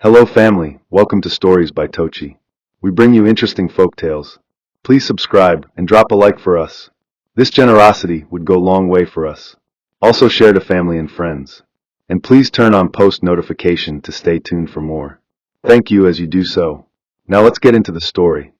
Hello family, welcome to Stories by Tocci. We bring you interesting folk tales. Please subscribe and drop a like for us. This generosity would go a long way for us. Also share to family and friends. And please turn on post notification to stay tuned for more. Thank you as you do so. Now let's get into the story.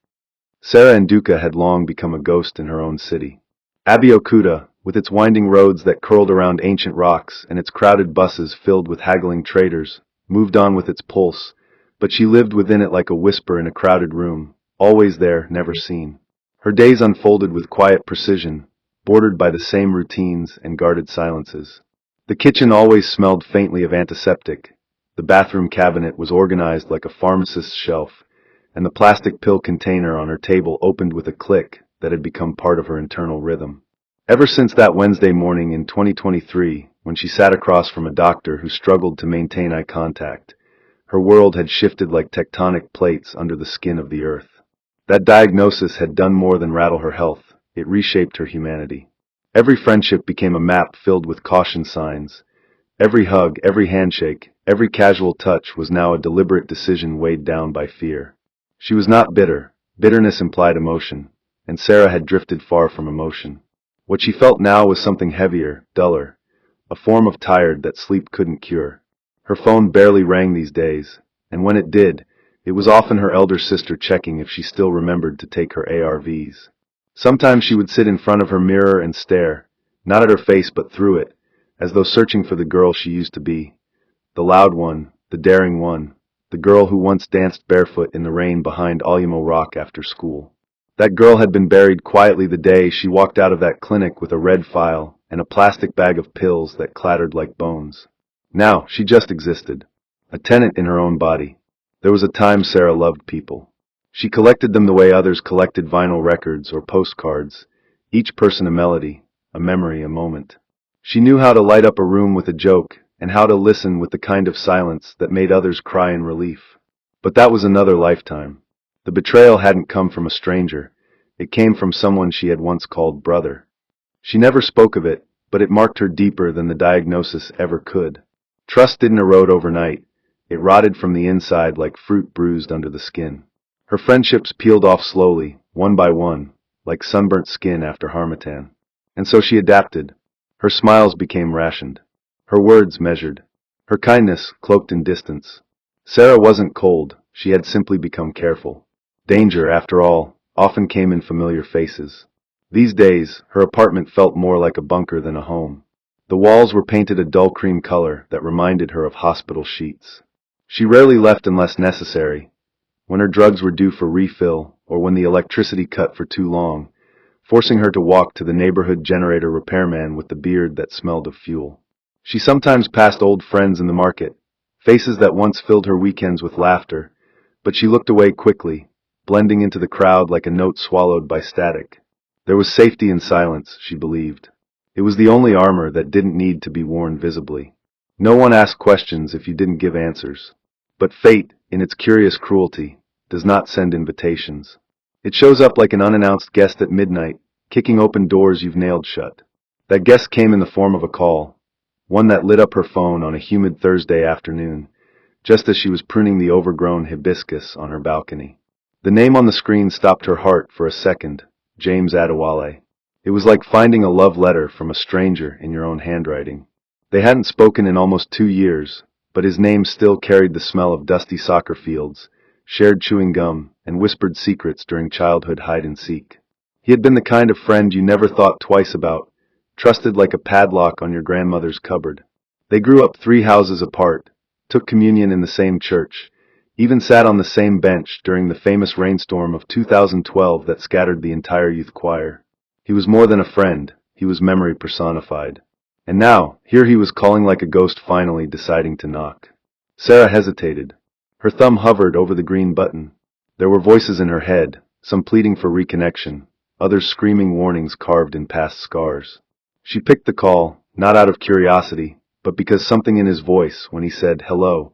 Sarah Nduka had long become a ghost in her own city. Abeokuta, with its winding roads that curled around ancient rocks and its crowded buses filled with haggling traders, moved on with its pulse, but she lived within it like a whisper in a crowded room, always there, never seen. Her days unfolded with quiet precision, bordered by the same routines and guarded silences. The kitchen always smelled faintly of antiseptic, the bathroom cabinet was organized like a pharmacist's shelf, and the plastic pill container on her table opened with a click that had become part of her internal rhythm. Ever since that Wednesday morning in 2023, when she sat across from a doctor who struggled to maintain eye contact, her world had shifted like tectonic plates under the skin of the earth. That diagnosis had done more than rattle her health, it reshaped her humanity. Every friendship became a map filled with caution signs. Every hug, every handshake, every casual touch was now a deliberate decision weighed down by fear. She was not bitter. Bitterness implied emotion, and Sarah had drifted far from emotion. What she felt now was something heavier, duller, a form of tired that sleep couldn't cure. Her phone barely rang these days, and when it did, it was often her elder sister checking if she still remembered to take her ARVs. Sometimes she would sit in front of her mirror and stare, not at her face but through it, as though searching for the girl she used to be. The loud one, the daring one, the girl who once danced barefoot in the rain behind Alyamo Rock after school. That girl had been buried quietly the day she walked out of that clinic with a red file and a plastic bag of pills that clattered like bones. Now, she just existed, a tenant in her own body. There was a time Sarah loved people. She collected them the way others collected vinyl records or postcards, each person a melody, a memory, a moment. She knew how to light up a room with a joke and how to listen with the kind of silence that made others cry in relief. But that was another lifetime. The betrayal hadn't come from a stranger. It came from someone she had once called brother. She never spoke of it, but it marked her deeper than the diagnosis ever could. Trust didn't erode overnight. It rotted from the inside like fruit bruised under the skin. Her friendships peeled off slowly, one by one, like sunburnt skin after harmattan. And so she adapted. Her smiles became rationed. Her words measured. Her kindness cloaked in distance. Sarah wasn't cold. She had simply become careful. Danger, after all, often came in familiar faces. These days, her apartment felt more like a bunker than a home. The walls were painted a dull cream color that reminded her of hospital sheets. She rarely left unless necessary, when her drugs were due for refill or when the electricity cut for too long, forcing her to walk to the neighborhood generator repairman with the beard that smelled of fuel. She sometimes passed old friends in the market, faces that once filled her weekends with laughter, but she looked away quickly, blending into the crowd like a note swallowed by static. There was safety in silence, she believed. It was the only armor that didn't need to be worn visibly. No one asked questions if you didn't give answers. But fate, in its curious cruelty, does not send invitations. It shows up like an unannounced guest at midnight, kicking open doors you've nailed shut. That guest came in the form of a call, one that lit up her phone on a humid Thursday afternoon, just as she was pruning the overgrown hibiscus on her balcony. The name on the screen stopped her heart for a second, James Adewale. It was like finding a love letter from a stranger in your own handwriting. They hadn't spoken in almost 2 years, but his name still carried the smell of dusty soccer fields, shared chewing gum, and whispered secrets during childhood hide-and-seek. He had been the kind of friend you never thought twice about, trusted like a padlock on your grandmother's cupboard. They grew up 3 houses apart, took communion in the same church, even sat on the same bench during the famous rainstorm of 2012 that scattered the entire youth choir. He was more than a friend, he was memory personified. And now, here he was calling like a ghost, finally deciding to knock. Sarah hesitated. Her thumb hovered over the green button. There were voices in her head, some pleading for reconnection, others screaming warnings carved in past scars. She picked the call, not out of curiosity, but because something in his voice, when he said hello,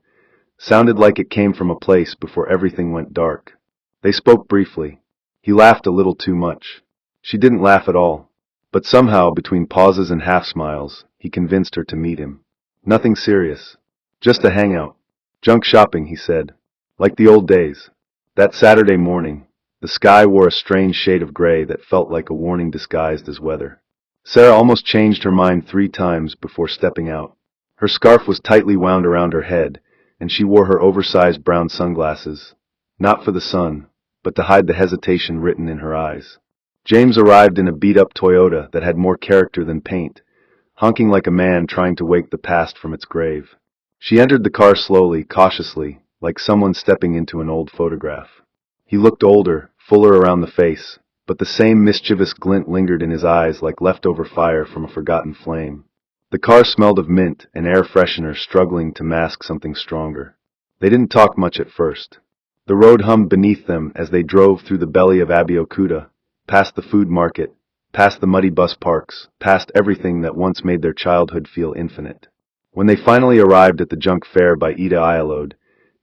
sounded like it came from a place before everything went dark. They spoke briefly. He laughed a little too much. She didn't laugh at all. But somehow, between pauses and half-smiles, he convinced her to meet him. Nothing serious. Just a hangout. Junk shopping, he said. Like the old days. That Saturday morning, the sky wore a strange shade of gray that felt like a warning disguised as weather. Sarah almost changed her mind 3 times before stepping out. Her scarf was tightly wound around her head, and she wore her oversized brown sunglasses, not for the sun, but to hide the hesitation written in her eyes. James arrived in a beat-up Toyota that had more character than paint, honking like a man trying to wake the past from its grave. She entered the car slowly, cautiously, like someone stepping into an old photograph. He looked older, fuller around the face, but the same mischievous glint lingered in his eyes like leftover fire from a forgotten flame. The car smelled of mint and air freshener struggling to mask something stronger. They didn't talk much at first. The road hummed beneath them as they drove through the belly of Abeokuta, past the food market, past the muddy bus parks, past everything that once made their childhood feel infinite. When they finally arrived at the junk fair by Ida Ialode,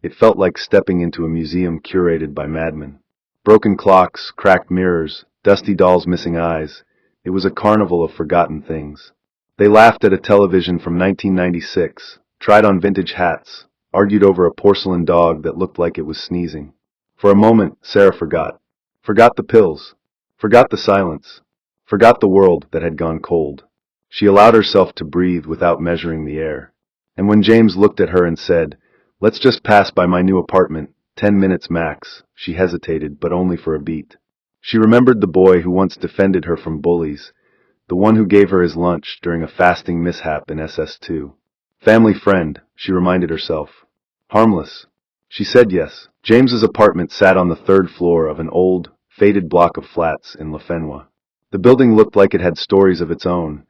it felt like stepping into a museum curated by madmen. Broken clocks, cracked mirrors, dusty dolls missing eyes. It was a carnival of forgotten things. They laughed at a television from 1996, tried on vintage hats, argued over a porcelain dog that looked like it was sneezing. For a moment, Sarah forgot. Forgot the pills. Forgot the silence. Forgot the world that had gone cold. She allowed herself to breathe without measuring the air. And when James looked at her and said, "Let's just pass by my new apartment, 10 minutes max," she hesitated, but only for a beat. She remembered the boy who once defended her from bullies, the one who gave her his lunch during a fasting mishap in SS2. Family friend, she reminded herself. Harmless. She said yes. James's apartment sat on the 3rd floor of an old, faded block of flats in Lefenwa. The building looked like it had stories of its own,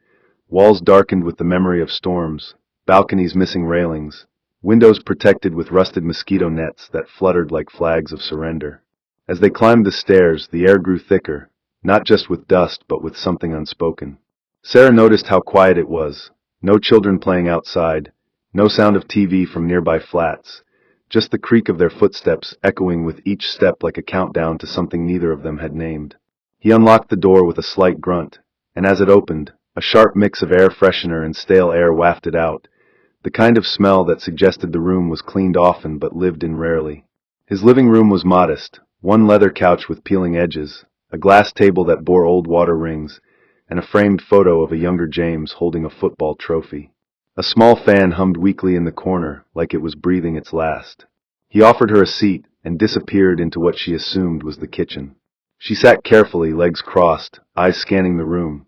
walls darkened with the memory of storms, balconies missing railings, windows protected with rusted mosquito nets that fluttered like flags of surrender. As they climbed the stairs, the air grew thicker, not just with dust but with something unspoken. Sarah noticed how quiet it was. No children playing outside, no sound of TV from nearby flats, just the creak of their footsteps echoing with each step like a countdown to something neither of them had named. He unlocked the door with a slight grunt, and as it opened, a sharp mix of air freshener and stale air wafted out, the kind of smell that suggested the room was cleaned often but lived in rarely. His living room was modest, one leather couch with peeling edges, a glass table that bore old water rings, and a framed photo of a younger James holding a football trophy. A small fan hummed weakly in the corner, like it was breathing its last. He offered her a seat and disappeared into what she assumed was the kitchen. She sat carefully, legs crossed, eyes scanning the room,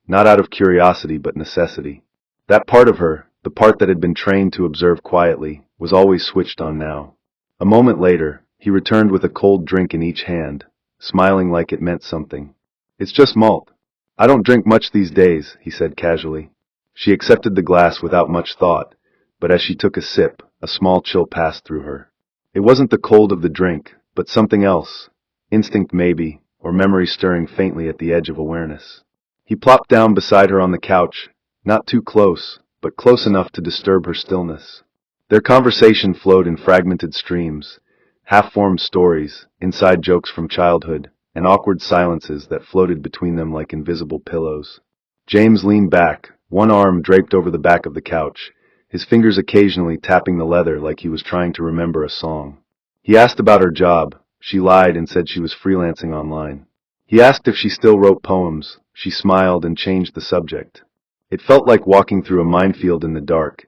not out of curiosity but necessity. That part of her, the part that had been trained to observe quietly, was always switched on now. A moment later, he returned with a cold drink in each hand, smiling like it meant something. "It's just malt. I don't drink much these days," he said casually. She accepted the glass without much thought, but as she took a sip, a small chill passed through her. It wasn't the cold of the drink, but something else, instinct maybe, or memory stirring faintly at the edge of awareness. He plopped down beside her on the couch, not too close, but close enough to disturb her stillness. Their conversation flowed in fragmented streams, half-formed stories, inside jokes from childhood, and awkward silences that floated between them like invisible pillows. James leaned back, one arm draped over the back of the couch, his fingers occasionally tapping the leather like he was trying to remember a song. He asked about her job. She lied and said she was freelancing online. He asked if she still wrote poems. She smiled and changed the subject. It felt like walking through a minefield in the dark.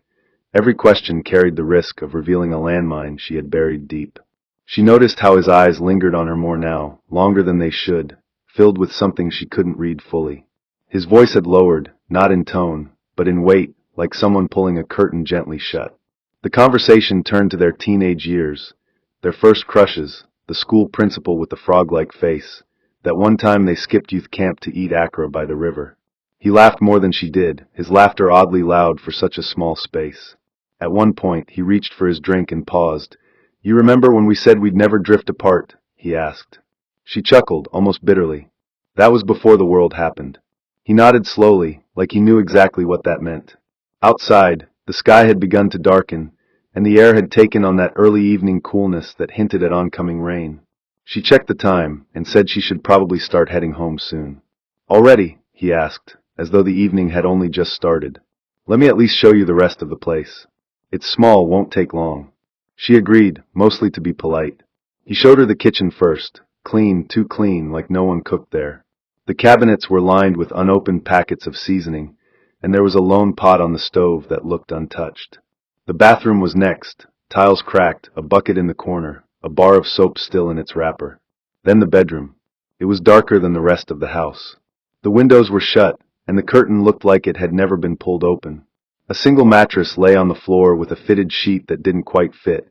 Every question carried the risk of revealing a landmine she had buried deep. She noticed how his eyes lingered on her more now, longer than they should, filled with something she couldn't read fully. His voice had lowered, not in tone, but in weight, like someone pulling a curtain gently shut. The conversation turned to their teenage years, their first crushes, the school principal with the frog-like face, that one time they skipped youth camp to eat akra by the river. He laughed more than she did, his laughter oddly loud for such a small space. At one point, he reached for his drink and paused. "You remember when we said we'd never drift apart?" he asked. She chuckled, almost bitterly. That was before the world happened. He nodded slowly, like he knew exactly what that meant. Outside, the sky had begun to darken, and the air had taken on that early evening coolness that hinted at oncoming rain. She checked the time, and said she should probably start heading home soon. "Already?" he asked, as though the evening had only just started. "Let me at least show you the rest of the place. It's small, won't take long." She agreed, mostly to be polite. He showed her the kitchen first, clean, too clean, like no one cooked there. The cabinets were lined with unopened packets of seasoning, and there was a lone pot on the stove that looked untouched. The bathroom was next, tiles cracked, a bucket in the corner, a bar of soap still in its wrapper. Then the bedroom. It was darker than the rest of the house. The windows were shut, and the curtain looked like it had never been pulled open. A single mattress lay on the floor with a fitted sheet that didn't quite fit,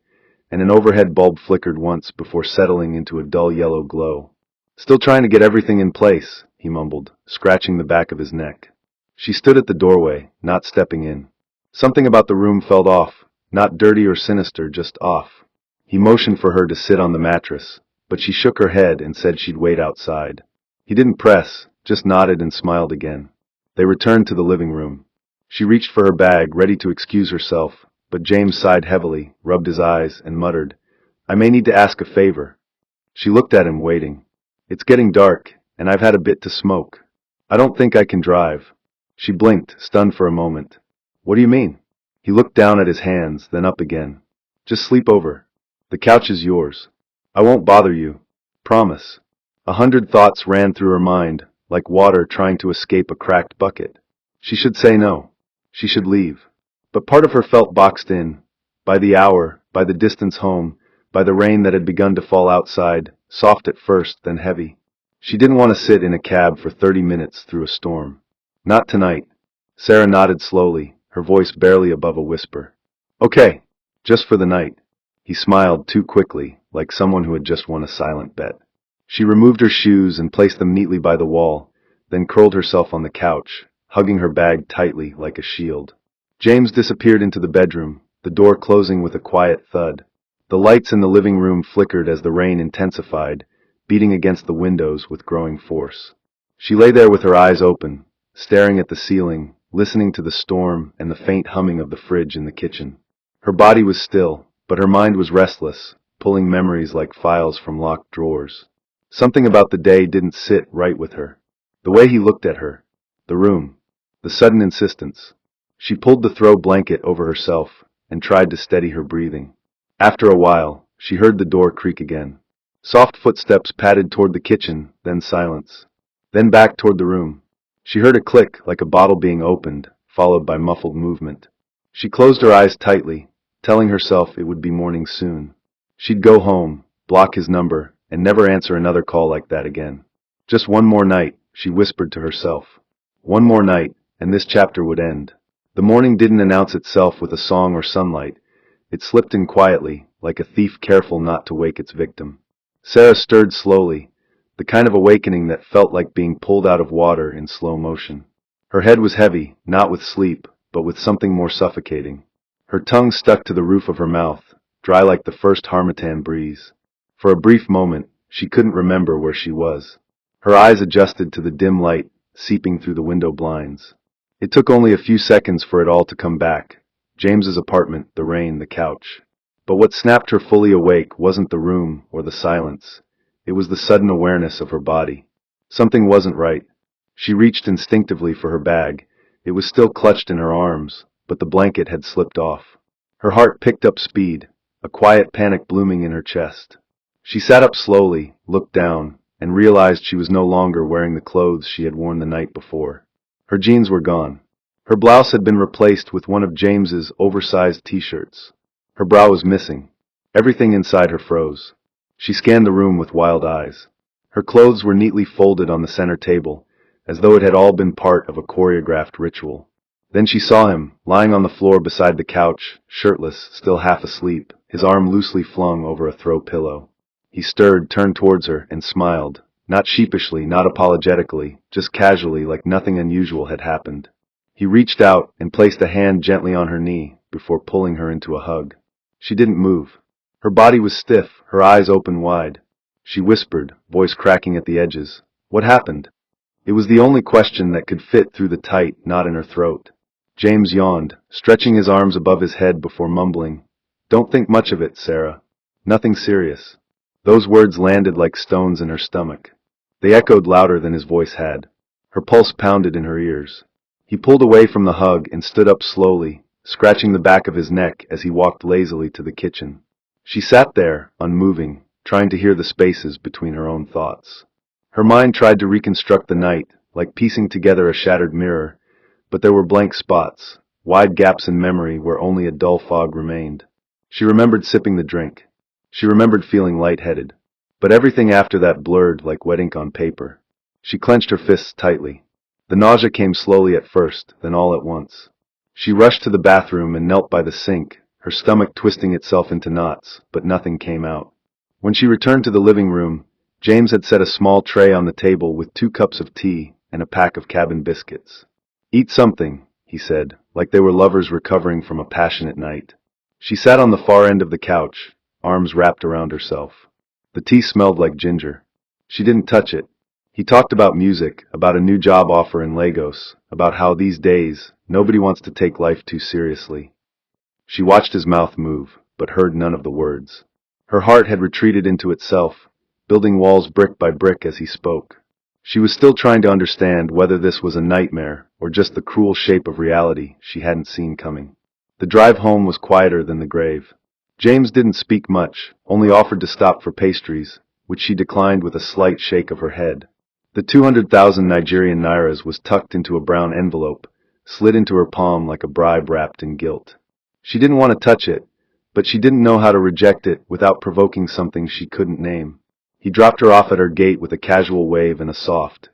and an overhead bulb flickered once before settling into a dull yellow glow. "Still trying to get everything in place," he mumbled, scratching the back of his neck. She stood at the doorway, not stepping in. Something about the room felt off, not dirty or sinister, just off. He motioned for her to sit on the mattress, but she shook her head and said she'd wait outside. He didn't press, just nodded and smiled again. They returned to the living room. She reached for her bag, ready to excuse herself, but James sighed heavily, rubbed his eyes, and muttered, "I may need to ask a favor." She looked at him, waiting. "It's getting dark, and I've had a bit to smoke. I don't think I can drive." She blinked, stunned for a moment. "What do you mean?" He looked down at his hands, then up again. "Just sleep over. The couch is yours. I won't bother you. Promise." 100 thoughts ran through her mind, like water trying to escape a cracked bucket. She should say no. She should leave. But part of her felt boxed in. By the hour, by the distance home, by the rain that had begun to fall outside, soft at first, then heavy. She didn't want to sit in a cab for 30 minutes through a storm. Not tonight. Sarah nodded slowly, her voice barely above a whisper. "Okay, just for the night." He smiled too quickly, like someone who had just won a silent bet. She removed her shoes and placed them neatly by the wall, then curled herself on the couch, hugging her bag tightly like a shield. James disappeared into the bedroom, the door closing with a quiet thud. The lights in the living room flickered as the rain intensified, beating against the windows with growing force. She lay there with her eyes open, staring at the ceiling, listening to the storm and the faint humming of the fridge in the kitchen. Her body was still, but her mind was restless, pulling memories like files from locked drawers. Something about the day didn't sit right with her. The way he looked at her. The room. The sudden insistence. She pulled the throw blanket over herself and tried to steady her breathing. After a while, she heard the door creak again. Soft footsteps padded toward the kitchen, then silence. Then back toward the room. She heard a click like a bottle being opened, followed by muffled movement. She closed her eyes tightly, telling herself it would be morning soon. She'd go home, block his number, and never answer another call like that again. Just one more night, she whispered to herself. One more night, and this chapter would end. The morning didn't announce itself with a song or sunlight. It slipped in quietly, like a thief careful not to wake its victim. Sarah stirred slowly, the kind of awakening that felt like being pulled out of water in slow motion. Her head was heavy, not with sleep, but with something more suffocating. Her tongue stuck to the roof of her mouth, dry like the first harmattan breeze. For a brief moment, she couldn't remember where she was. Her eyes adjusted to the dim light seeping through the window blinds. It took only a few seconds for it all to come back. James's apartment, the rain, the couch. But what snapped her fully awake wasn't the room or the silence. It was the sudden awareness of her body. Something wasn't right. She reached instinctively for her bag. It was still clutched in her arms, but the blanket had slipped off. Her heart picked up speed, a quiet panic blooming in her chest. She sat up slowly, looked down, and realized she was no longer wearing the clothes she had worn the night before. Her jeans were gone. Her blouse had been replaced with one of James's oversized t-shirts. Her brow was missing. Everything inside her froze. She scanned the room with wild eyes. Her clothes were neatly folded on the center table, as though it had all been part of a choreographed ritual. Then she saw him, lying on the floor beside the couch, shirtless, still half asleep, his arm loosely flung over a throw pillow. He stirred, turned towards her, and smiled, not sheepishly, not apologetically, just casually, like nothing unusual had happened. He reached out and placed a hand gently on her knee before pulling her into a hug. She didn't move. Her body was stiff, her eyes open wide. She whispered, voice cracking at the edges, "What happened?" It was the only question that could fit through the tight knot in her throat. James yawned, stretching his arms above his head before mumbling, "Don't think much of it, Sarah. Nothing serious." Those words landed like stones in her stomach. They echoed louder than his voice had. Her pulse pounded in her ears. He pulled away from the hug and stood up slowly, scratching the back of his neck as he walked lazily to the kitchen. She sat there, unmoving, trying to hear the spaces between her own thoughts. Her mind tried to reconstruct the night, like piecing together a shattered mirror, but there were blank spots, wide gaps in memory where only a dull fog remained. She remembered sipping the drink. She remembered feeling lightheaded. But everything after that blurred like wet ink on paper. She clenched her fists tightly. The nausea came slowly at first, then all at once. She rushed to the bathroom and knelt by the sink, her stomach twisting itself into knots, but nothing came out. When she returned to the living room, James had set a small tray on the table with 2 cups of tea and a pack of cabin biscuits. "Eat something," he said, like they were lovers recovering from a passionate night. She sat on the far end of the couch, arms wrapped around herself. The tea smelled like ginger. She didn't touch it. He talked about music, about a new job offer in Lagos, about how these days, nobody wants to take life too seriously. She watched his mouth move, but heard none of the words. Her heart had retreated into itself, building walls brick by brick as he spoke. She was still trying to understand whether this was a nightmare or just the cruel shape of reality she hadn't seen coming. The drive home was quieter than the grave. James didn't speak much, only offered to stop for pastries, which she declined with a slight shake of her head. The 200,000 Nigerian nairas was tucked into a brown envelope, slid into her palm like a bribe wrapped in guilt. She didn't want to touch it, but she didn't know how to reject it without provoking something she couldn't name. He dropped her off at her gate with a casual wave and a soft,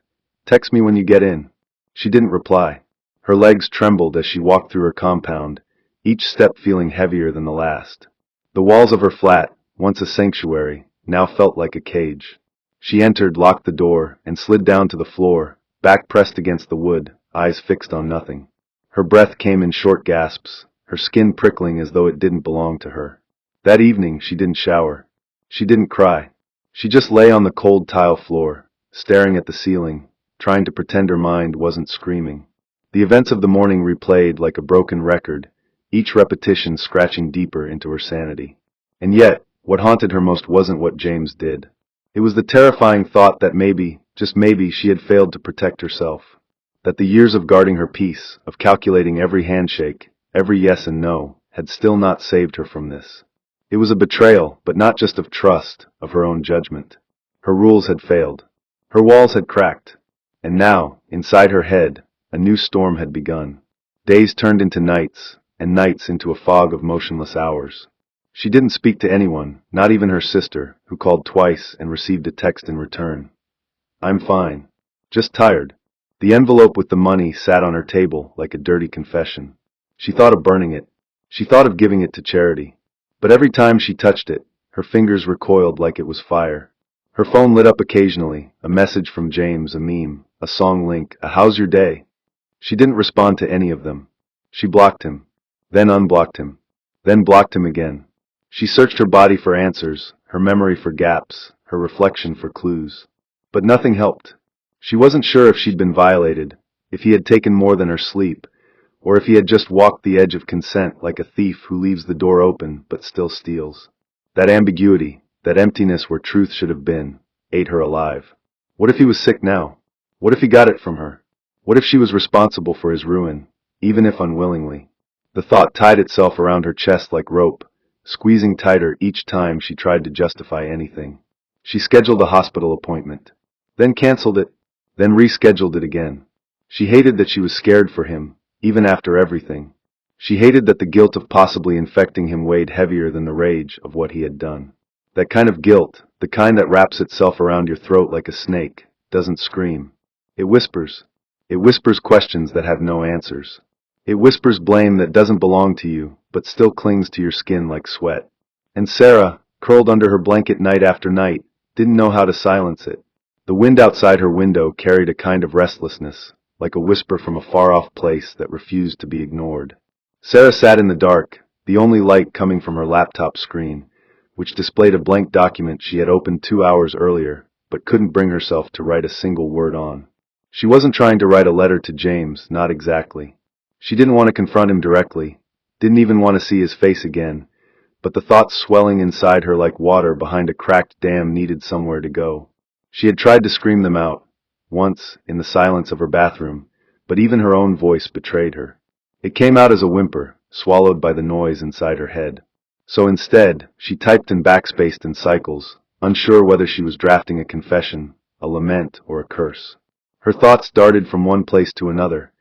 "Text me when you get in." She didn't reply. Her legs trembled as she walked through her compound, each step feeling heavier than the last. The walls of her flat, once a sanctuary, now felt like a cage. She entered, locked the door, and slid down to the floor, back pressed against the wood, eyes fixed on nothing. Her breath came in short gasps, her skin prickling as though it didn't belong to her. That evening she didn't shower. She didn't cry. She just lay on the cold tile floor, staring at the ceiling, trying to pretend her mind wasn't screaming. The events of the morning replayed like a broken record, each repetition scratching deeper into her sanity. And yet, what haunted her most wasn't what James did. It was the terrifying thought that maybe, just maybe, she had failed to protect herself. That the years of guarding her peace, of calculating every handshake, every yes and no, had still not saved her from this. It was a betrayal, but not just of trust, of her own judgment. Her rules had failed. Her walls had cracked. And now, inside her head, a new storm had begun. Days turned into nights, and nights into a fog of motionless hours. She didn't speak to anyone, not even her sister, who called twice and received a text in return. "I'm fine. Just tired." The envelope with the money sat on her table like a dirty confession. She thought of burning it. She thought of giving it to charity. But every time she touched it, her fingers recoiled like it was fire. Her phone lit up occasionally, a message from James, a meme, a song link, a "How's your day?" She didn't respond to any of them. She blocked him, then unblocked him, then blocked him again. She searched her body for answers, her memory for gaps, her reflection for clues. But nothing helped. She wasn't sure if she'd been violated, if he had taken more than her sleep, or if he had just walked the edge of consent like a thief who leaves the door open but still steals. That ambiguity, that emptiness where truth should have been, ate her alive. What if he was sick now? What if he got it from her? What if she was responsible for his ruin, even if unwillingly? The thought tied itself around her chest like rope, squeezing tighter each time she tried to justify anything. She scheduled a hospital appointment, then canceled it, then rescheduled it again. She hated that she was scared for him, even after everything. She hated that the guilt of possibly infecting him weighed heavier than the rage of what he had done. That kind of guilt, the kind that wraps itself around your throat like a snake, doesn't scream. It whispers. It whispers questions that have no answers. It whispers blame that doesn't belong to you, but still clings to your skin like sweat. And Sarah, curled under her blanket night after night, didn't know how to silence it. The wind outside her window carried a kind of restlessness, like a whisper from a far-off place that refused to be ignored. Sarah sat in the dark, the only light coming from her laptop screen, which displayed a blank document she had opened 2 hours earlier, but couldn't bring herself to write a single word on. She wasn't trying to write a letter to James, not exactly. She didn't want to confront him directly, didn't even want to see his face again, but the thoughts swelling inside her like water behind a cracked dam needed somewhere to go. She had tried to scream them out, once, in the silence of her bathroom, but even her own voice betrayed her. It came out as a whimper, swallowed by the noise inside her head. So instead, she typed and backspaced in cycles, unsure whether she was drafting a confession, a lament, or a curse. Her thoughts darted from one place to another.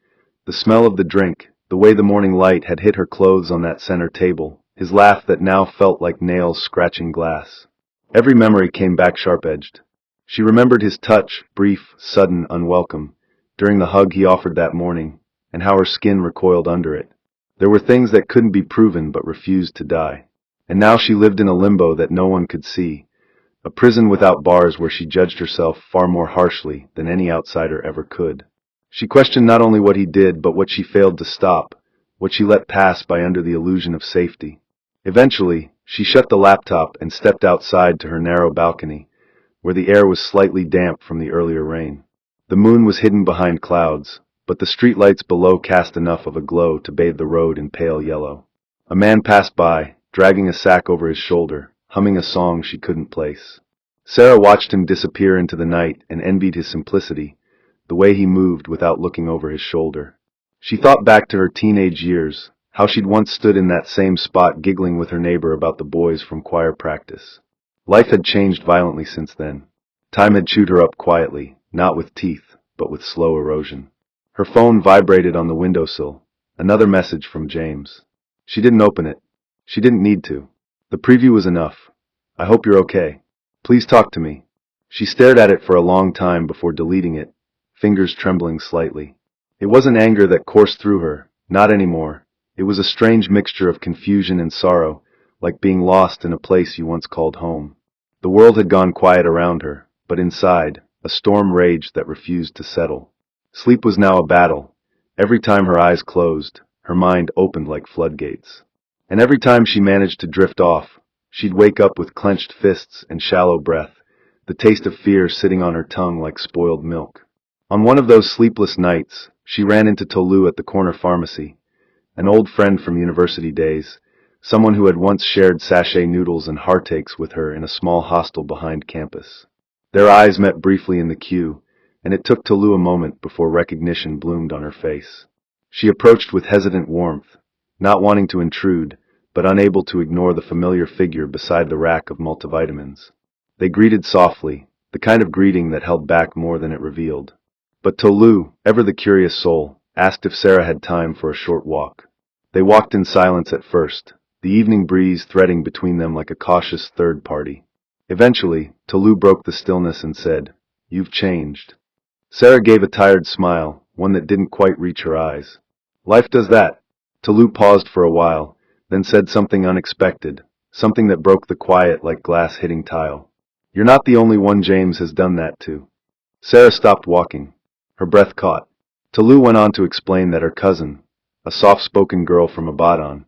The smell of the drink, the way the morning light had hit her clothes on that center table, his laugh that now felt like nails scratching glass. Every memory came back sharp-edged. She remembered his touch, brief, sudden, unwelcome, during the hug he offered that morning, and how her skin recoiled under it. There were things that couldn't be proven but refused to die. And now she lived in a limbo that no one could see, a prison without bars where she judged herself far more harshly than any outsider ever could. She questioned not only what he did, but what she failed to stop, what she let pass by under the illusion of safety. Eventually, she shut the laptop and stepped outside to her narrow balcony, where the air was slightly damp from the earlier rain. The moon was hidden behind clouds, but the streetlights below cast enough of a glow to bathe the road in pale yellow. A man passed by, dragging a sack over his shoulder, humming a song she couldn't place. Sarah watched him disappear into the night and envied his simplicity, the way he moved without looking over his shoulder. She thought back to her teenage years, how she'd once stood in that same spot giggling with her neighbor about the boys from choir practice. Life had changed violently since then. Time had chewed her up quietly, not with teeth, but with slow erosion. Her phone vibrated on the windowsill. Another message from James. She didn't open it. She didn't need to. The preview was enough. "I hope you're okay. Please talk to me." She stared at it for a long time before deleting it, fingers trembling slightly. It wasn't anger that coursed through her, not anymore. It was a strange mixture of confusion and sorrow, like being lost in a place you once called home. The world had gone quiet around her, but inside, a storm raged that refused to settle. Sleep was now a battle. Every time her eyes closed, her mind opened like floodgates. And every time she managed to drift off, she'd wake up with clenched fists and shallow breath, the taste of fear sitting on her tongue like spoiled milk. On one of those sleepless nights, she ran into Tolu at the corner pharmacy, an old friend from university days, someone who had once shared sachet noodles and heartaches with her in a small hostel behind campus. Their eyes met briefly in the queue, and it took Tolu a moment before recognition bloomed on her face. She approached with hesitant warmth, not wanting to intrude, but unable to ignore the familiar figure beside the rack of multivitamins. They greeted softly, the kind of greeting that held back more than it revealed. But Tolu, ever the curious soul, asked if Sarah had time for a short walk. They walked in silence at first, the evening breeze threading between them like a cautious third party. Eventually, Tolu broke the stillness and said, "You've changed." Sarah gave a tired smile, one that didn't quite reach her eyes. "Life does that." Tolu paused for a while, then said something unexpected, something that broke the quiet like glass hitting tile. "You're not the only one James has done that to." Sarah stopped walking. Her breath caught. Tolu went on to explain that her cousin, a soft-spoken girl from Abadan,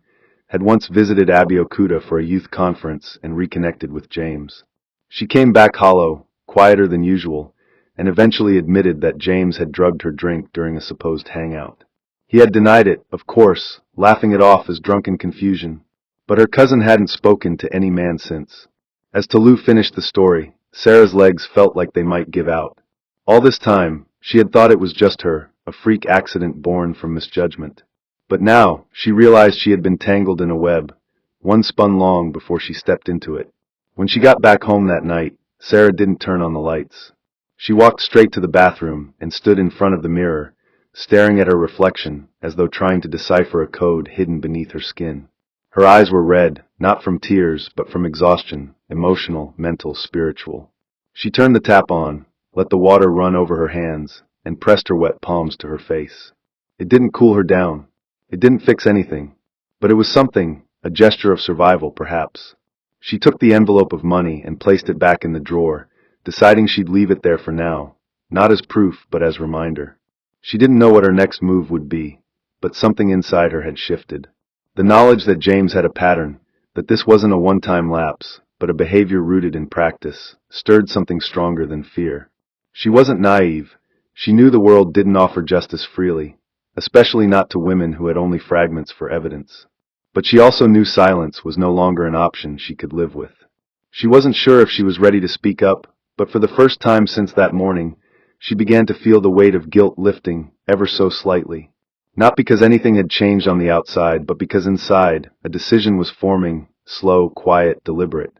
had once visited Abeokuta for a youth conference and reconnected with James. She came back hollow, quieter than usual, and eventually admitted that James had drugged her drink during a supposed hangout. He had denied it, of course, laughing it off as drunken confusion, but her cousin hadn't spoken to any man since. As Tolu finished the story, Sarah's legs felt like they might give out. All this time, she had thought it was just her, a freak accident born from misjudgment. But now, she realized she had been tangled in a web, one spun long before she stepped into it. When she got back home that night, Sarah didn't turn on the lights. She walked straight to the bathroom and stood in front of the mirror, staring at her reflection as though trying to decipher a code hidden beneath her skin. Her eyes were red, not from tears, but from exhaustion, emotional, mental, spiritual. She turned the tap on, let the water run over her hands, and pressed her wet palms to her face. It didn't cool her down. It didn't fix anything. But it was something, a gesture of survival, perhaps. She took the envelope of money and placed it back in the drawer, deciding she'd leave it there for now, not as proof, but as reminder. She didn't know what her next move would be, but something inside her had shifted. The knowledge that James had a pattern, that this wasn't a one-time lapse, but a behavior rooted in practice, stirred something stronger than fear. She wasn't naive. She knew the world didn't offer justice freely, especially not to women who had only fragments for evidence. But she also knew silence was no longer an option she could live with. She wasn't sure if she was ready to speak up, but for the first time since that morning, she began to feel the weight of guilt lifting, ever so slightly. Not because anything had changed on the outside, but because inside, a decision was forming, slow, quiet, deliberate.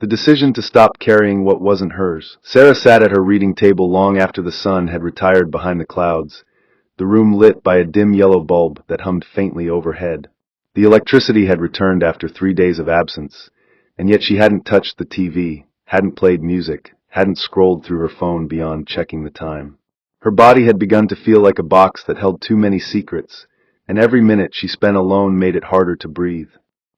The decision to stop carrying what wasn't hers. Sarah sat at her reading table long after the sun had retired behind the clouds, the room lit by a dim yellow bulb that hummed faintly overhead. The electricity had returned after 3 days of absence, and yet she hadn't touched the TV, hadn't played music, hadn't scrolled through her phone beyond checking the time. Her body had begun to feel like a box that held too many secrets, and every minute she spent alone made it harder to breathe.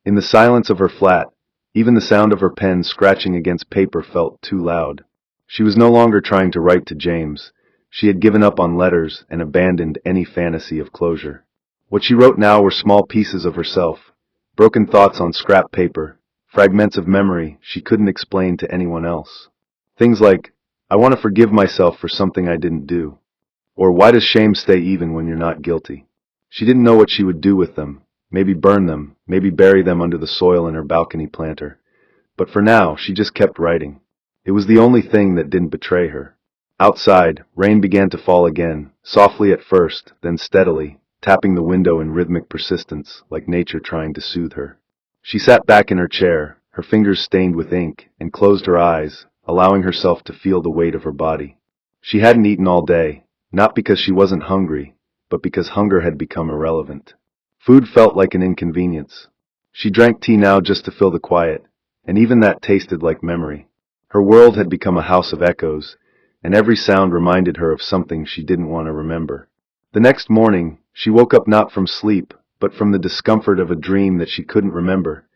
In the silence of her flat, even the sound of her pen scratching against paper felt too loud. She was no longer trying to write to James. She had given up on letters and abandoned any fantasy of closure. What she wrote now were small pieces of herself, broken thoughts on scrap paper, fragments of memory she couldn't explain to anyone else. Things like, "I want to forgive myself for something I didn't do," or "Why does shame stay even when you're not guilty?" She didn't know what she would do with them, maybe burn them, maybe bury them under the soil in her balcony planter. But for now, she just kept writing. It was the only thing that didn't betray her. Outside, rain began to fall again, softly at first, then steadily, tapping the window in rhythmic persistence, like nature trying to soothe her. She sat back in her chair, her fingers stained with ink, and closed her eyes, allowing herself to feel the weight of her body. She hadn't eaten all day, not because she wasn't hungry, but because hunger had become irrelevant. Food felt like an inconvenience. She drank tea now just to fill the quiet, and even that tasted like memory. Her world had become a house of echoes, and every sound reminded her of something she didn't want to remember. The next morning, she woke up not from sleep, but from the discomfort of a dream that she couldn't remember,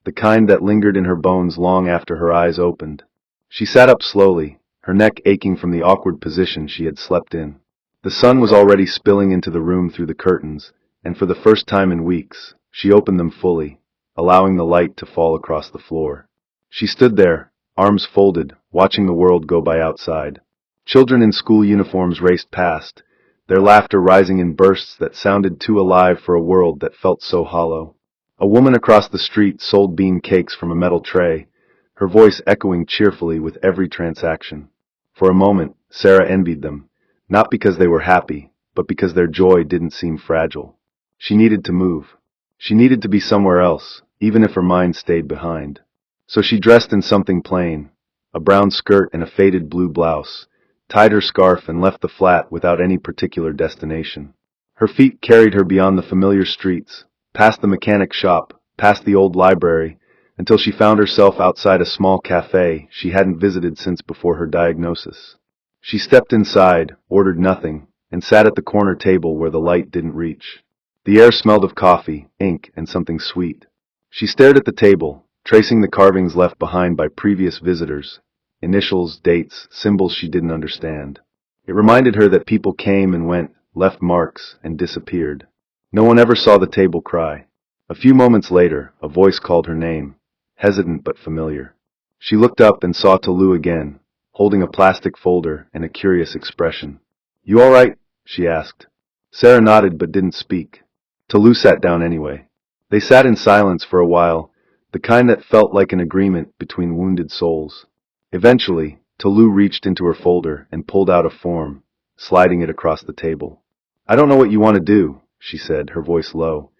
the kind that lingered in her bones long after her eyes opened. She sat up slowly, her neck aching from the awkward position she had slept in. The sun was already spilling into the room through the curtains, and for the first time in weeks, she opened them fully, allowing the light to fall across the floor. She stood there, arms folded, watching the world go by outside. Children in school uniforms raced past, their laughter rising in bursts that sounded too alive for a world that felt so hollow. A woman across the street sold bean cakes from a metal tray, her voice echoing cheerfully with every transaction. For a moment, Sarah envied them, not because they were happy, but because their joy didn't seem fragile. She needed to move. She needed to be somewhere else, even if her mind stayed behind. So she dressed in something plain, a brown skirt and a faded blue blouse, tied her scarf and left the flat without any particular destination. Her feet carried her beyond the familiar streets, past the mechanic shop, past the old library, until she found herself outside a small cafe she hadn't visited since before her diagnosis. She stepped inside, ordered nothing, and sat at the corner table where the light didn't reach. The air smelled of coffee, ink, and something sweet. She stared at the table, tracing the carvings left behind by previous visitors, initials, dates, symbols she didn't understand. It reminded her that people came and went, left marks, and disappeared. No one ever saw the table cry. A few moments later, a voice called her name, hesitant but familiar. She looked up and saw Tolu again, holding a plastic folder and a curious expression. "You all right?" she asked. Sarah nodded but didn't speak. Tolu sat down anyway. They sat in silence for a while, the kind that felt like an agreement between wounded souls. Eventually, Tolu reached into her folder and pulled out a form, sliding it across the table. "I don't know what you want to do," she said, her voice low,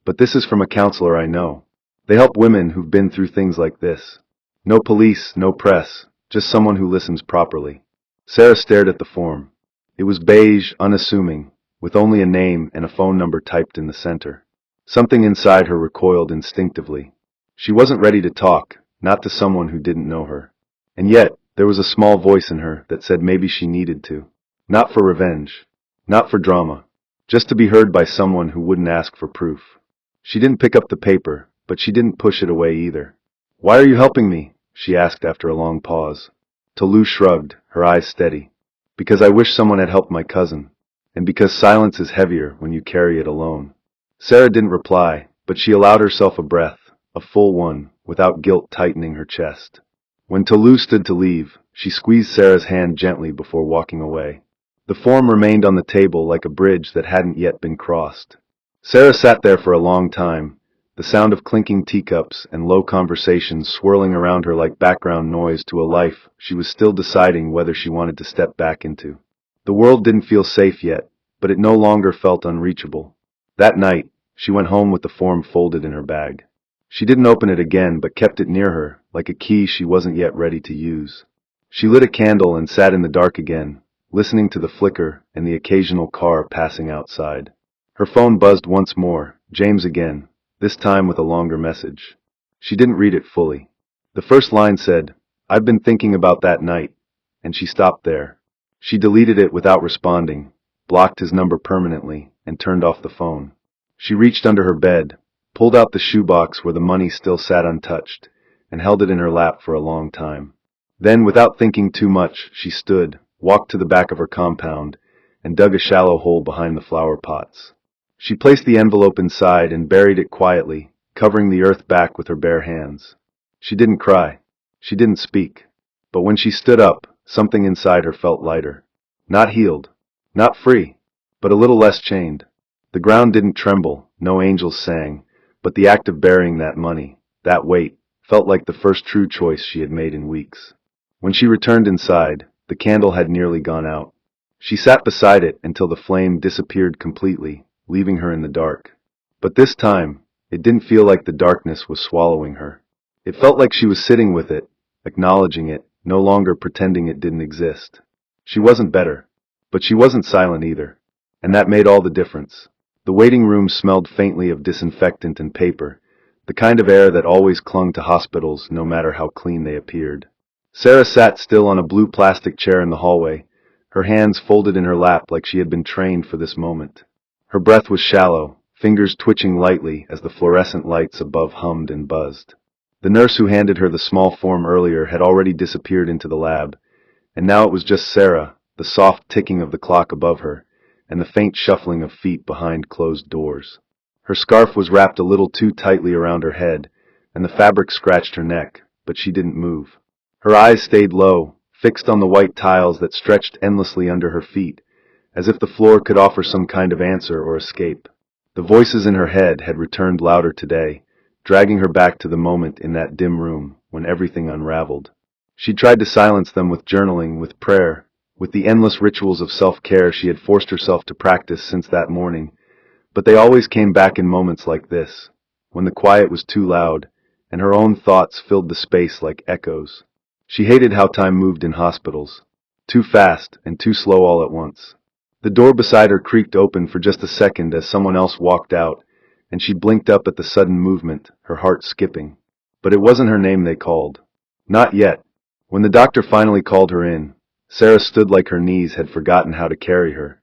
"but this is from a counselor I know. They help women who've been through things like this. No police, no press, just someone who listens properly." Sarah stared at the form. It was beige, unassuming, with only a name and a phone number typed in the center. Something inside her recoiled instinctively. She wasn't ready to talk, not to someone who didn't know her. And yet, there was a small voice in her that said maybe she needed to. Not for revenge. Not for drama. Just to be heard by someone who wouldn't ask for proof. She didn't pick up the paper, but she didn't push it away either. "Why are you helping me?" she asked after a long pause. Tolu shrugged, her eyes steady. "Because I wish someone had helped my cousin. And because silence is heavier when you carry it alone." Sarah didn't reply, but she allowed herself a breath, a full one, without guilt tightening her chest. When Tolu stood to leave, she squeezed Sarah's hand gently before walking away. The form remained on the table like a bridge that hadn't yet been crossed. Sarah sat there for a long time, the sound of clinking teacups and low conversations swirling around her like background noise to a life she was still deciding whether she wanted to step back into. The world didn't feel safe yet, but it no longer felt unreachable. That night, she went home with the form folded in her bag. She didn't open it again but kept it near her, like a key she wasn't yet ready to use. She lit a candle and sat in the dark again, listening to the flicker and the occasional car passing outside. Her phone buzzed once more, James again, this time with a longer message. She didn't read it fully. The first line said, "I've been thinking about that night," and she stopped there. She deleted it without responding, blocked his number permanently, and turned off the phone. She reached under her bed, pulled out the shoebox where the money still sat untouched, and held it in her lap for a long time. Then, without thinking too much, she stood, walked to the back of her compound, and dug a shallow hole behind the flower pots. She placed the envelope inside and buried it quietly, covering the earth back with her bare hands. She didn't cry. She didn't speak. But when she stood up, something inside her felt lighter. Not healed. Not free. But a little less chained. The ground didn't tremble, no angels sang, but the act of burying that money, that weight, felt like the first true choice she had made in weeks. When she returned inside, the candle had nearly gone out. She sat beside it until the flame disappeared completely, leaving her in the dark. But this time, it didn't feel like the darkness was swallowing her. It felt like she was sitting with it, acknowledging it, no longer pretending it didn't exist. She wasn't better, but she wasn't silent either, and that made all the difference. The waiting room smelled faintly of disinfectant and paper, the kind of air that always clung to hospitals no matter how clean they appeared. Sarah sat still on a blue plastic chair in the hallway, her hands folded in her lap like she had been trained for this moment. Her breath was shallow, fingers twitching lightly as the fluorescent lights above hummed and buzzed. The nurse who handed her the small form earlier had already disappeared into the lab, and now it was just Sarah, the soft ticking of the clock above her, and the faint shuffling of feet behind closed doors. Her scarf was wrapped a little too tightly around her head, and the fabric scratched her neck, but she didn't move. Her eyes stayed low, fixed on the white tiles that stretched endlessly under her feet, as if the floor could offer some kind of answer or escape. The voices in her head had returned louder today, dragging her back to the moment in that dim room when everything unraveled. She tried to silence them with journaling, with prayer, with the endless rituals of self-care she had forced herself to practice since that morning, but they always came back in moments like this, when the quiet was too loud, and her own thoughts filled the space like echoes. She hated how time moved in hospitals, too fast and too slow all at once. The door beside her creaked open for just a second as someone else walked out, and she blinked up at the sudden movement, her heart skipping. But it wasn't her name they called. Not yet. When the doctor finally called her in, Sarah stood like her knees had forgotten how to carry her,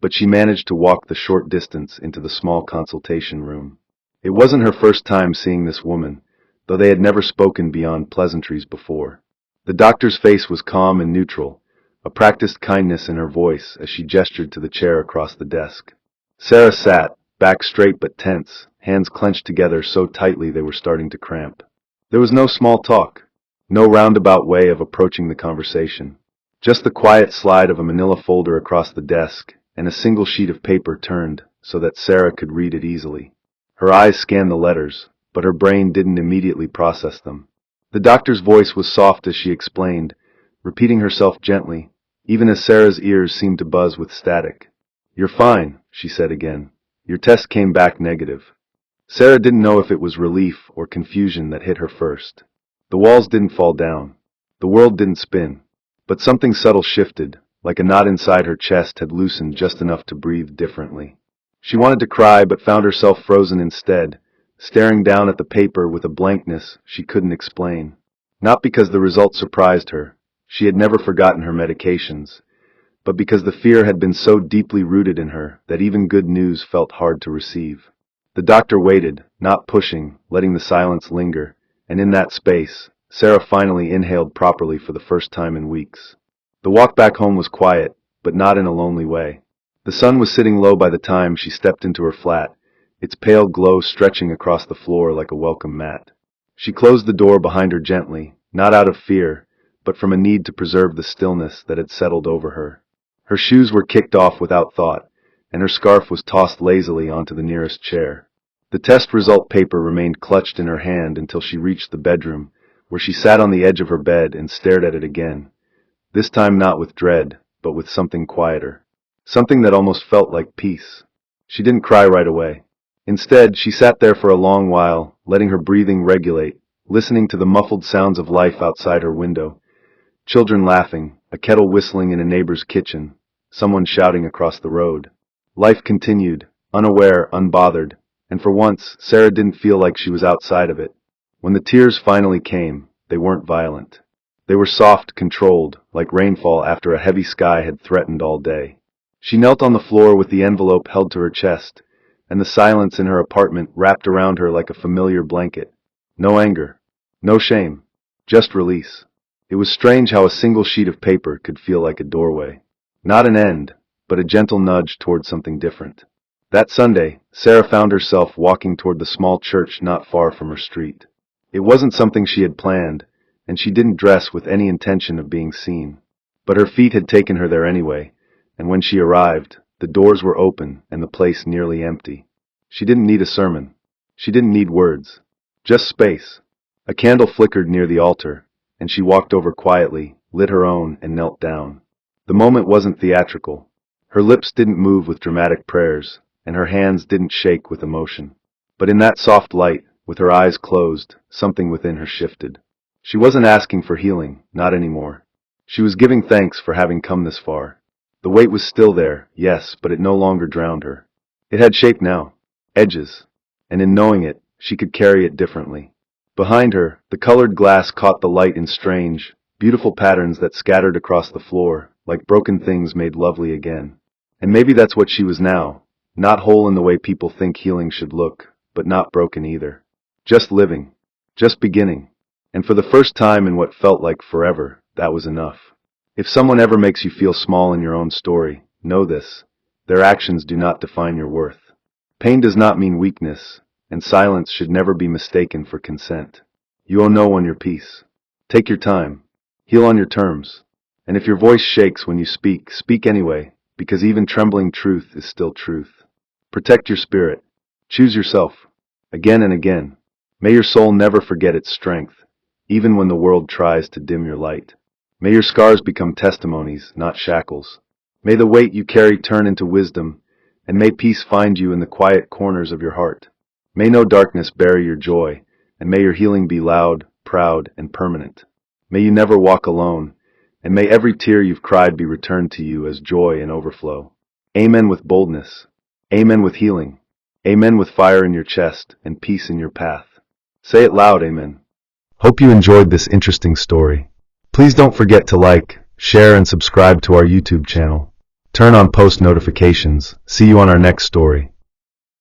but she managed to walk the short distance into the small consultation room. It wasn't her first time seeing this woman, though they had never spoken beyond pleasantries before. The doctor's face was calm and neutral, a practiced kindness in her voice as she gestured to the chair across the desk. Sarah sat, back straight but tense, hands clenched together so tightly they were starting to cramp. There was no small talk, no roundabout way of approaching the conversation. Just the quiet slide of a manila folder across the desk, and a single sheet of paper turned so that Sarah could read it easily. Her eyes scanned the letters, but her brain didn't immediately process them. The doctor's voice was soft as she explained, repeating herself gently, even as Sarah's ears seemed to buzz with static. "You're fine," she said again. "Your test came back negative." Sarah didn't know if it was relief or confusion that hit her first. The walls didn't fall down. The world didn't spin. But something subtle shifted, like a knot inside her chest had loosened just enough to breathe differently. She wanted to cry but found herself frozen instead, staring down at the paper with a blankness she couldn't explain. Not because the result surprised her. She had never forgotten her medications, but because the fear had been so deeply rooted in her that even good news felt hard to receive. The doctor waited, not pushing, letting the silence linger, and in that space, Sarah finally inhaled properly for the first time in weeks. The walk back home was quiet, but not in a lonely way. The sun was sitting low by the time she stepped into her flat, its pale glow stretching across the floor like a welcome mat. She closed the door behind her gently, not out of fear, but from a need to preserve the stillness that had settled over her. Her shoes were kicked off without thought, and her scarf was tossed lazily onto the nearest chair. The test result paper remained clutched in her hand until she reached the bedroom, where she sat on the edge of her bed and stared at it again, this time not with dread, but with something quieter. Something that almost felt like peace. She didn't cry right away. Instead, she sat there for a long while, letting her breathing regulate, listening to the muffled sounds of life outside her window. Children laughing, a kettle whistling in a neighbor's kitchen, someone shouting across the road. Life continued, unaware, unbothered, and for once, Sarah didn't feel like she was outside of it. When the tears finally came, they weren't violent. They were soft, controlled, like rainfall after a heavy sky had threatened all day. She knelt on the floor with the envelope held to her chest, and the silence in her apartment wrapped around her like a familiar blanket. No anger, no shame, just release. It was strange how a single sheet of paper could feel like a doorway. Not an end, but a gentle nudge toward something different. That Sunday, Sarah found herself walking toward the small church not far from her street. It wasn't something she had planned, and she didn't dress with any intention of being seen. But her feet had taken her there anyway, and when she arrived, the doors were open and the place nearly empty. She didn't need a sermon. She didn't need words. Just space. A candle flickered near the altar, and she walked over quietly, lit her own, and knelt down. The moment wasn't theatrical. Her lips didn't move with dramatic prayers, and her hands didn't shake with emotion. But in that soft light, with her eyes closed, something within her shifted. She wasn't asking for healing, not anymore. She was giving thanks for having come this far. The weight was still there, yes, but it no longer drowned her. It had shape now, edges, and in knowing it, she could carry it differently. Behind her, the colored glass caught the light in strange, beautiful patterns that scattered across the floor, like broken things made lovely again. And maybe that's what she was now, not whole in the way people think healing should look, but not broken either. Just living, just beginning. And for the first time in what felt like forever, that was enough. If someone ever makes you feel small in your own story, know this: their actions do not define your worth. Pain does not mean weakness, and silence should never be mistaken for consent. You owe no one your peace. Take your time. Heal on your terms. And if your voice shakes when you speak, speak anyway, because even trembling truth is still truth. Protect your spirit. Choose yourself. Again and again. May your soul never forget its strength, even when the world tries to dim your light. May your scars become testimonies, not shackles. May the weight you carry turn into wisdom, and may peace find you in the quiet corners of your heart. May no darkness bury your joy, and may your healing be loud, proud, and permanent. May you never walk alone, and may every tear you've cried be returned to you as joy and overflow. Amen with boldness. Amen with healing. Amen with fire in your chest and peace in your path. Say it loud, amen. Hope you enjoyed this interesting story. Please don't forget to like, share, and subscribe to our YouTube channel. Turn on post notifications. See you on our next story.